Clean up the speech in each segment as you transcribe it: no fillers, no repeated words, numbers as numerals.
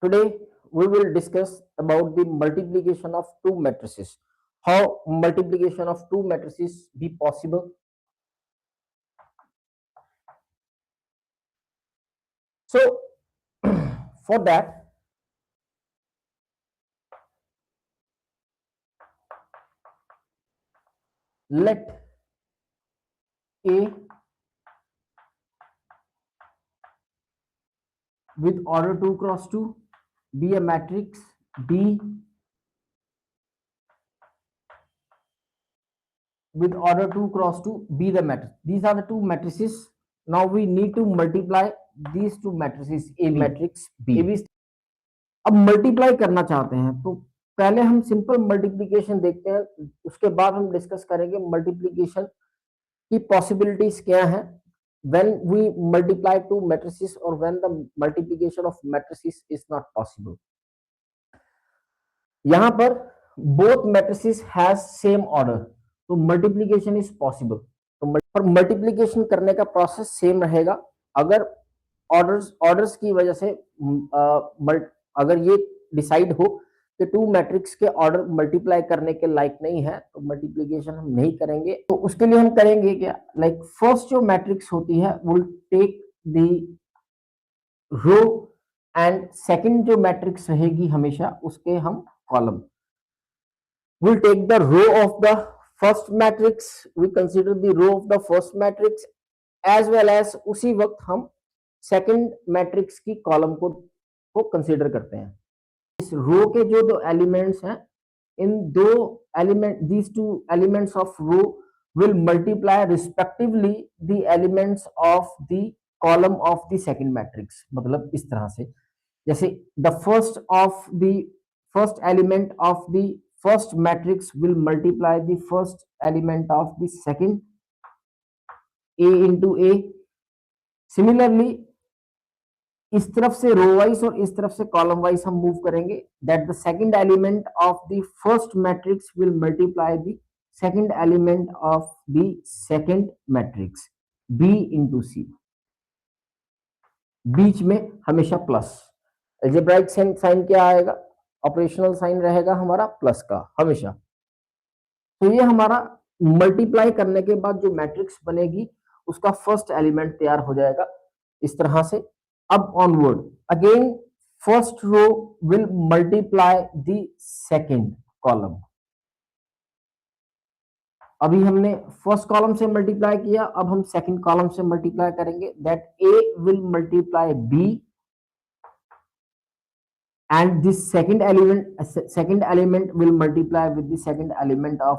Today we will discuss about the multiplication of two matrices. How multiplication of two matrices be possible? So for that, let A with order 2 cross 2 be a matrix B with order 2 cross 2 be the matrix. These are the two matrices. Now we need to multiply these two matrices A matrix B. अब multiply करना चाहते हैं तो पहले हम simple multiplication देखते हैं, उसके बाद हम डिस्कस करेंगे मल्टीप्लिकेशन की पॉसिबिलिटीज क्या है when we multiply two matrices or when the multiplication of matrices is not possible. यहां पर both matrices has same order, तो मल्टीप्लिकेशन इज पॉसिबल. तो पर मल्टीप्लिकेशन करने का प्रोसेस सेम रहेगा अगर ऑर्डर्स की वजह से अगर ये डिसाइड हो कि टू मैट्रिक्स के ऑर्डर मल्टीप्लाई करने के लायक नहीं है तो मल्टीप्लिकेशन हम नहीं करेंगे. तो उसके लिए हम करेंगे क्या, लाइक फर्स्ट जो मैट्रिक्स होती है will take the row and second जो मैट्रिक्स रहेगी हमेशा उसके हम column. Will take the row of the first matrix, we consider the row of the first matrix as well as उसी वक्त हम सेकंड मैट्रिक्स की कॉलम को कंसीडर करते हैं. इस रो के जो दो एलिमेंट्स हैं, इन दो element these two elements of row will multiply respectively the elements of the column of the second matrix. मतलब इस तरह से, जैसे the first element of the first matrix will multiply the first element of the second A into A. Similarly इस तरफ से row wise और इस तरफ से कॉलम वाइज हम मूव करेंगे. That the second element of the first matrix will multiply the second element of the second matrix B into C. बीच में हमेशा प्लस. अलजेब्राइक साइन क्या आएगा, ऑपरेशनल साइन रहेगा हमारा प्लस का हमेशा. तो ये हमारा मल्टीप्लाई करने के बाद जो मैट्रिक्स बनेगी उसका फर्स्ट एलिमेंट तैयार हो जाएगा इस तरह से. अब onward again first row will multiply the second column. अभी हमने फर्स्ट कॉलम से मल्टीप्लाई किया, अब हम सेकंड कॉलम से मल्टीप्लाई करेंगे. That A will multiply B and this second element will multiply with the second element of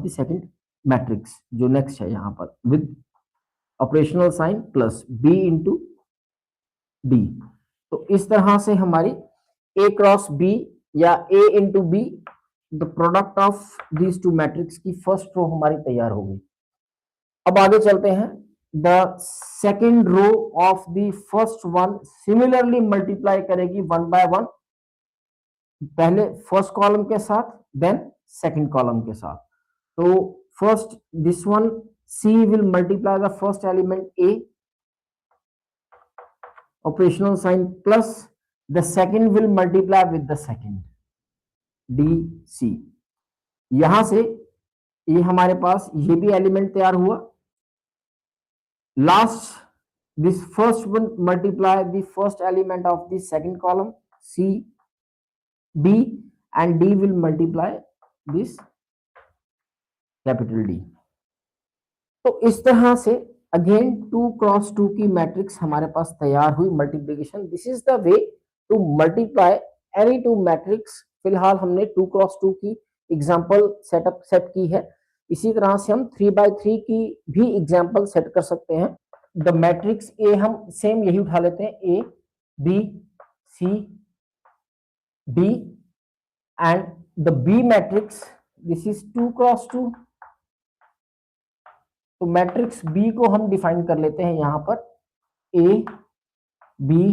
the second matrix जो next है यहाँ पर with operational sign plus B into D. तो इस तरह से हमारी A cross B या A into B the product of these two matrix की फर्स्ट रो हमारी तैयार हो गई. अब आगे चलते हैं. The second row of the first one similarly multiply करेगी one by one, पहले फर्स्ट कॉलम के साथ देन सेकंड कॉलम के साथ. तो first this one C will multiply the first element A, operational sign plus the second will multiply with the second DC. यहां से ये हमारे पास ये भी एलिमेंट तैयार हुआ. Last, this first will multiply the first element of the second column C, B, and D will multiply this capital D. तो इस तरह से अगेन 2 क्रॉस 2 की मैट्रिक्स हमारे पास तैयार हुई multiplication. This is the way to multiply any two matrix. फिलहाल हमने 2 क्रॉस 2 की एग्जांपल सेट की है. इसी तरह से हम 3x3 की भी एग्जांपल सेट कर सकते हैं. द मैट्रिक्स ए हम सेम यही उठा लेते हैं, A B C D and the B matrix this is 2 cross 2. तो मैट्रिक्स बी को हम डिफाइन कर लेते हैं यहां पर ए बी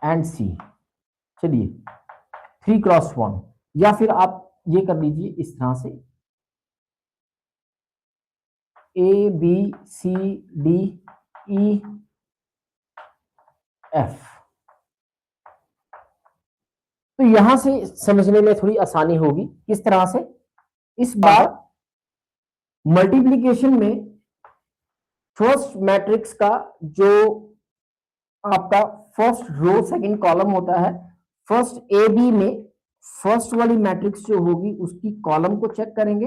एंड सी. चलिए 3 क्रॉस 1 या फिर आप ये कर लीजिए इस तरह से A B C D E F. तो यहां से समझने में थोड़ी आसानी होगी। किस तरह से? इस बार मल्टीप्लीकेशन में फर्स्ट मैट्रिक्स का जो आपका फर्स्ट रो सेकंड कॉलम होता है, फर्स्ट ए बी में फर्स्ट वाली मैट्रिक्स जो होगी उसकी कॉलम को चेक करेंगे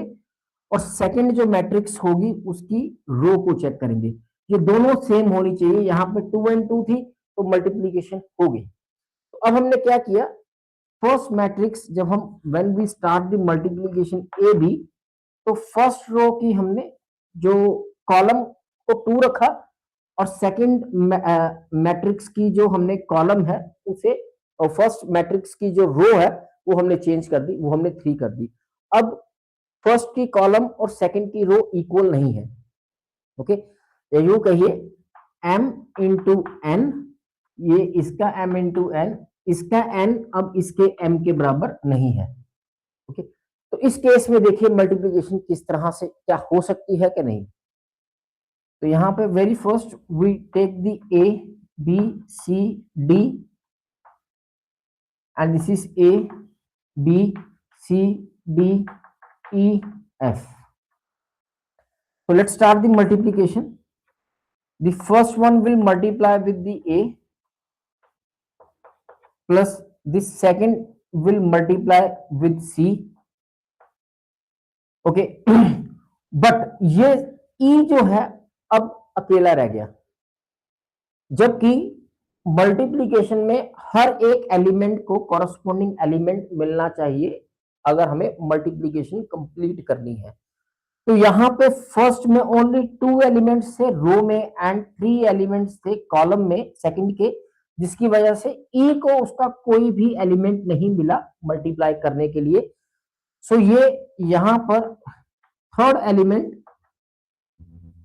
और सेकंड जो मैट्रिक्स होगी उसकी रो को चेक करेंगे। ये दोनों सेम होनी चाहिए। यहां पे 2 and 2 थी तो मल्टीप्लीकेशन हो गई। तो अब हमने क्या किया, फर्स्ट मैट्रिक्स जब हम when we start the multiplication A B, तो फर्स्ट रो की हमने जो कॉलम को 2 रखा और सेकंड मैट्रिक्स की जो हमने कॉलम है उसे, और फर्स्ट मैट्रिक्स की जो रो है वो हमने चेंज कर दी, वो हमने 3 कर दी। अब फर्स्ट की कॉलम और सेकंड की रो इक्वल नहीं है। ओके, या यूं कहिए m इंटू एन, ये इसका m इंटू एन, इसका n अब इसके m के बराबर नहीं है। ओके, तो इस केस में देखिए मल्टीप्लीकेशन किस तरह से क्या हो सकती है कि नहीं। तो यहां पे very first we take the a b c d and this is a b c d e f. So let's start the multiplication. The first one will multiply with the a plus the second will multiply with c. Okay, but ये ई जो है अब अकेला रह गया, जबकि multiplication में हर एक एलिमेंट को कॉरस्पॉन्डिंग एलिमेंट मिलना चाहिए अगर हमें मल्टीप्लीकेशन कंप्लीट करनी है। तो यहां पे फर्स्ट में ओनली 2 एलिमेंट्स थे रो में एंड 3 एलिमेंट्स थे कॉलम में सेकंड के, जिसकी वजह से ई को उसका कोई भी एलिमेंट नहीं मिला मल्टीप्लाई करने के लिए। सो ये यहां पर थर्ड एलिमेंट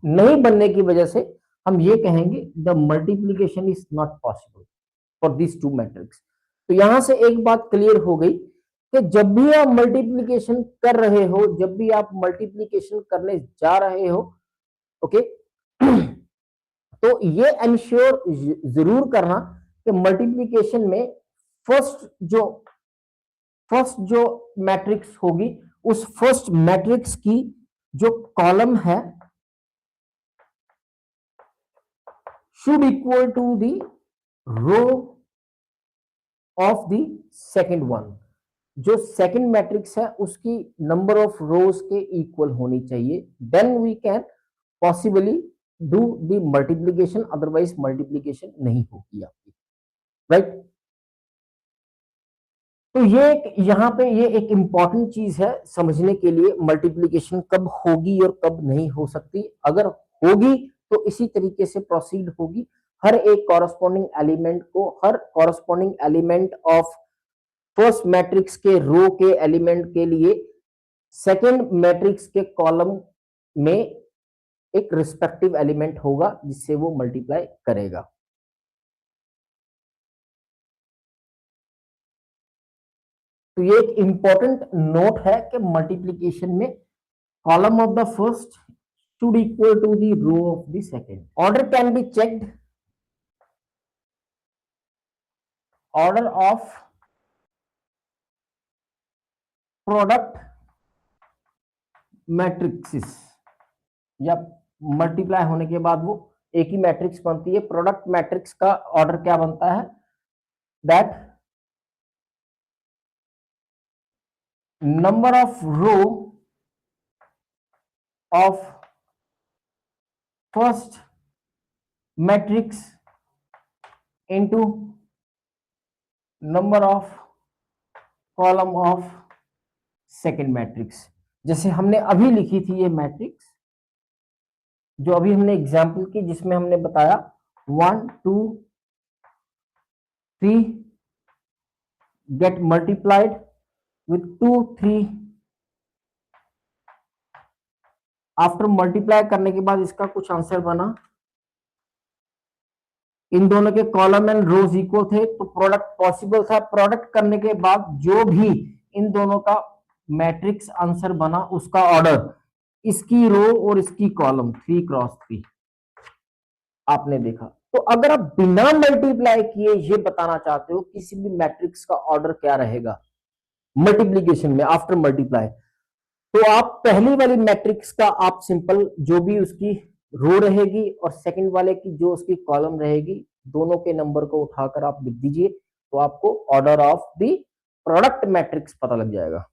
नहीं बनने की वजह से हम ये कहेंगे the multiplication is not possible for this 2 matrix. तो यहां से एक बात क्लियर हो गई कि जब भी आप मल्टीप्लीकेशन कर रहे हो, जब भी आप मल्टीप्लीकेशन करने जा रहे हो, ओके, तो ये एंश्योर जरूर करना कि मल्टीप्लीकेशन में फर्स्ट जो मैट्रिक्स होगी उस फर्स्ट मैट्रिक्स की जो कॉलम है should equal to the row of the second one. जो सेकंड मैट्रिक्स है उसकी नंबर ऑफ रोज के इक्वल होनी चाहिए, then we can possibly do the multiplication, otherwise multiplication नहीं होगी आपकी, राइट। तो ये यहां पे ये एक इंपॉर्टेंट चीज है समझने के लिए, मल्टीप्लीकेशन कब होगी और कब नहीं हो सकती। अगर होगी तो इसी तरीके से प्रोसीड होगी, हर एक कॉरस्पॉन्डिंग एलिमेंट को, हर corresponding element of first matrix के रो के एलिमेंट के लिए सेकंड मैट्रिक्स के कॉलम में एक रिस्पेक्टिव एलिमेंट होगा जिससे वो मल्टीप्लाई करेगा। तो ये एक इंपॉर्टेंट नोट है कि मल्टीप्लीकेशन में column of the first should equal to the row of the second. Order can be checked. Order of product matrices, या मल्टीप्लाई होने के बाद वो एक ही मैट्रिक्स बनती है। प्रोडक्ट मैट्रिक्स का ऑर्डर क्या बनता है, that number of row of first matrix into number of column of second matrix. जैसे हमने अभी लिखी थी ये मैट्रिक्स, जो अभी हमने एग्जांपल की, जिसमें हमने बताया 1 2 3 get multiplied with 2 3। After multiply करने के बाद इसका कुछ आंसर बना, इन दोनों के कॉलम एंड रोज इक्वल थे तो प्रोडक्ट पॉसिबल था। प्रोडक्ट करने के बाद जो भी इन दोनों का मैट्रिक्स आंसर बना उसका ऑर्डर, इसकी रो और इसकी कॉलम 3 क्रॉस 3 आपने देखा। तो अगर आप बिना मल्टीप्लाई किए ये बताना चाहते हो किसी भी मैट्रिक्स का ऑर्डर क्या रहेगा मल्टीप्लीकेशन में आफ्टर मल्टीप्लाई, तो आप पहली वाली मैट्रिक्स का आप सिंपल जो भी उसकी रो रहेगी और सेकंड वाले की जो उसकी कॉलम रहेगी दोनों के नंबर को उठाकर आप लिख दीजिए, तो आपको order of the product matrix पता लग जाएगा।